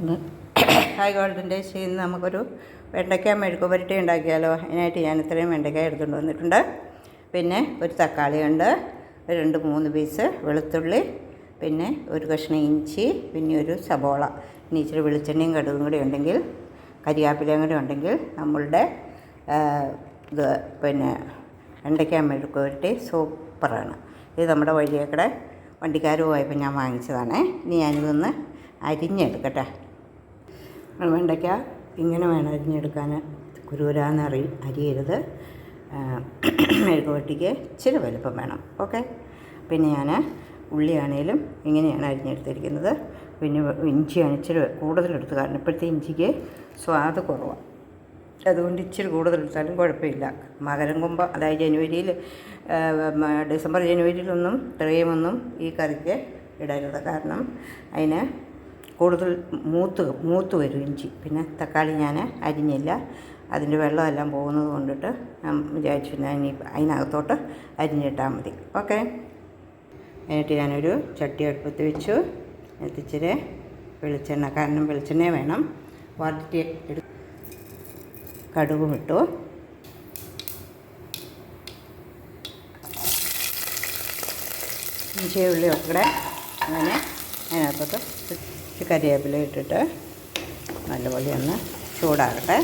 ഇന്ന് hi golden days ഇന്ന് നമുക്കൊരു വെണ്ടയ്ക്ക മെഴുക്ക് പുരട്ടി ഉണ്ടാക്കിയാലോ. അതിനായിട്ട് ഞാൻ ഇത്രയും വെണ്ടയ്ക്ക എടുത്തുകൊണ്ട് വന്നിട്ടുണ്ട്. പിന്നെ ഒരു തക്കാളി ഉണ്ട്, ഒരു 2-3 പീസ് വെളുത്തുള്ളി, പിന്നെ ഒരു കഷ്ണം ഇഞ്ചി, പിന്നെ ഒരു സബോള. ഇനി ഇച്ചിരി വെളിച്ചെണ്ണയും കടുകും കൂടി ഉണ്ടെങ്കിൽ, കരിയാപ്പിലയും കൂടി ഉണ്ടെങ്കിൽ നമ്മളുടെ ഇത് പിന്നെ വെണ്ടയ്ക്ക മെഴുക്ക് പുരട്ടി സൂപ്പറാണ്. ഇത് നമ്മുടെ വഴിയേക്കടെ വണ്ടിക്കാർ പോയപ്പോൾ ഞാൻ വാങ്ങിച്ചതാണ്. ഇനി ഞാനിതൊന്ന് അരിഞ്ഞെടുക്കട്ടെ. വെണ്ടയ്ക്ക ഇങ്ങനെ വേണം അരിഞ്ഞെടുക്കാൻ, കുരുകുരാന്ന് അരിയരുത്. മെഴുക്ക് പുരട്ടിക്ക് ഇച്ചിരി വലുപ്പം വേണം. ഓക്കെ. പിന്നെ ഞാൻ ഉള്ളിയാണേലും ഇങ്ങനെയാണ് അരിഞ്ഞെടുത്തിരിക്കുന്നത്. പിന്നെ ഇഞ്ചിയാണ് ഇച്ചിരി കൂടുതലെടുത്ത്, കാരണം ഇപ്പോഴത്തെ ഇഞ്ചിക്ക് സ്വാദ് കുറവാണ്. അതുകൊണ്ട് ഇച്ചിരി കൂടുതലെടുത്താലും കുഴപ്പമില്ല. മകരം കുമ്പം, അതായത് ഡിസംബർ ജനുവരിയിലൊന്നും ഇത്രയുമൊന്നും ഈ കറിക്ക് ഇടരുത്. കാരണം അതിന് കൂടുതൽ മൂത്ത് വരും ഇഞ്ചി. പിന്നെ തക്കാളി ഞാൻ അരിഞ്ഞില്ല, അതിൻ്റെ വെള്ളമെല്ലാം പോകുന്നത് കൊണ്ടിട്ട് ഞാൻ വിചാരിച്ചു ഇനി അതിനകത്തോട്ട് അരിഞ്ഞിട്ടാൽ മതി. ഓക്കെ. എന്നിട്ട് ഞാനൊരു ചട്ടി അടുപ്പത്ത് വെച്ചു. ഇച്ചിരി വെളിച്ചെണ്ണ, കാരണം വെളിച്ചെണ്ണ വേണം. വറുത്തി കടുകും ഇട്ടു. ഇഞ്ചി ഉള്ളിയൊക്കെ കൂടെ അങ്ങനെ അതിനകത്തോട്ട് കരിവേപ്പില ഇട്ടിട്ട് നല്ലപോലെ ഒന്ന് ചൂടാകട്ടെ.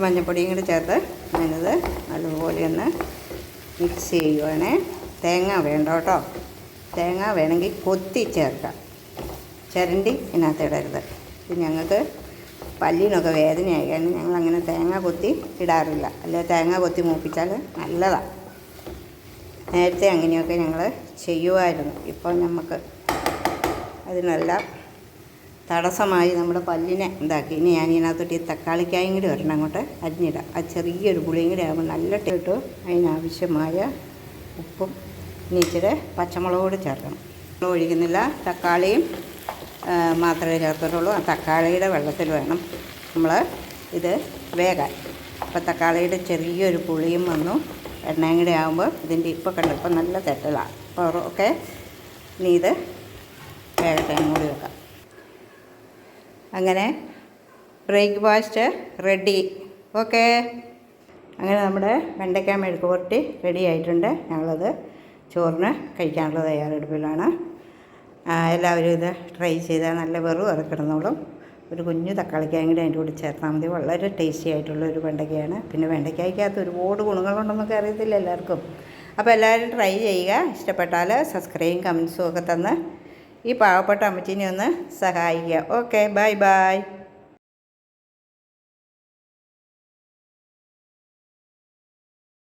മഞ്ഞപ്പൊടിയും കൂടി ചേർത്ത് ഞാനിത് നല്ലപോലെ ഒന്ന് മിക്സ് ചെയ്യുവാണേ. തേങ്ങ വേണ്ട കേട്ടോ. തേങ്ങ വേണമെങ്കിൽ കൊത്തി ചേർക്കാം, ചിരണ്ടി ഇതിനകത്ത് ഇടരുത്. ഇത് ഞങ്ങൾക്ക് പല്ലിനൊക്കെ വേദനയായി, കാരണം ഞങ്ങളങ്ങനെ തേങ്ങ കൊത്തി ഇടാറില്ല. അല്ലെങ്കിൽ തേങ്ങ കൊത്തി മൂപ്പിച്ചാൽ നല്ലതാണ്. നേരത്തെ അങ്ങനെയൊക്കെ ഞങ്ങൾ ചെയ്യുമായിരുന്നു. ഇപ്പോൾ നമുക്ക് അതിനെല്ലാം തടസ്സമായി നമ്മുടെ പല്ലിനെ ഇതാക്കി. ഇനി ഞാൻ ഇതിനകത്തോട്ട് ഈ തക്കാളിക്കായും കൂടി വരണം അങ്ങോട്ട് അരിഞ്ഞിടാം. അത് ചെറിയൊരു പുളിയും കൂടി ആകുമ്പോൾ നല്ല ടേസ്റ്റ്. അതിനാവശ്യമായ ഉപ്പും ഇനി ഇച്ചിരി പച്ചമുളക് കൂടി ചേർക്കണം. ഒഴിക്കുന്നില്ല, തക്കാളിയും മാത്രമേ ചേർത്തിട്ടുള്ളൂ. ആ തക്കാളിയുടെ വെള്ളത്തിൽ വേണം നമ്മൾ ഇത് വേകാൻ. അപ്പോൾ തക്കാളിയുടെ ചെറിയൊരു പുളിയും വന്നു, എണ്ണയും കൂടി ആകുമ്പോൾ ഇതിൻ്റെ ഇപ്പോൾ കണ്ടപ്പോൾ നല്ല തെറ്റലാണ്. അപ്പോൾ ഓക്കെ, ഇനി ഇത് വേഗത്തെ മൂടി വെക്കാം. അങ്ങനെ ബ്രേക്ക്ഫാസ്റ്റ് റെഡി. ഓക്കെ. അങ്ങനെ നമ്മുടെ വെണ്ടയ്ക്ക മെഴുക്ക് പുരട്ടി റെഡി ആയിട്ടുണ്ട്. ഞങ്ങളത് ചോറിന് കഴിക്കാനുള്ള തയ്യാറെടുപ്പിലാണ്. എല്ലാവരും ഇത് ട്രൈ ചെയ്താൽ നല്ല വെറും ഇറക്കിടുന്നോളും. ഒരു കുഞ്ഞു തക്കാളിക്കായും കൂടി അതിൻ്റെ കൂടി ചേർത്താൽ മതി. വളരെ ടേസ്റ്റി ആയിട്ടുള്ളൊരു വെണ്ടയ്ക്കയാണ്. പിന്നെ വെണ്ടയ്ക്കകത്ത് ഒരുപാട് ഗുണങ്ങളുണ്ടെന്നൊക്കെ അറിയത്തില്ല എല്ലാവർക്കും. അപ്പോൾ എല്ലാവരും ട്രൈ ചെയ്യുക. ഇഷ്ടപ്പെട്ടാൽ സബ്സ്ക്രൈബും കമൻസും ഒക്കെ തന്ന് ഈ പാവപ്പെട്ട അമ്മച്ചീനെ ഒന്ന് സഹായിക്കുക. Okay, bye bye.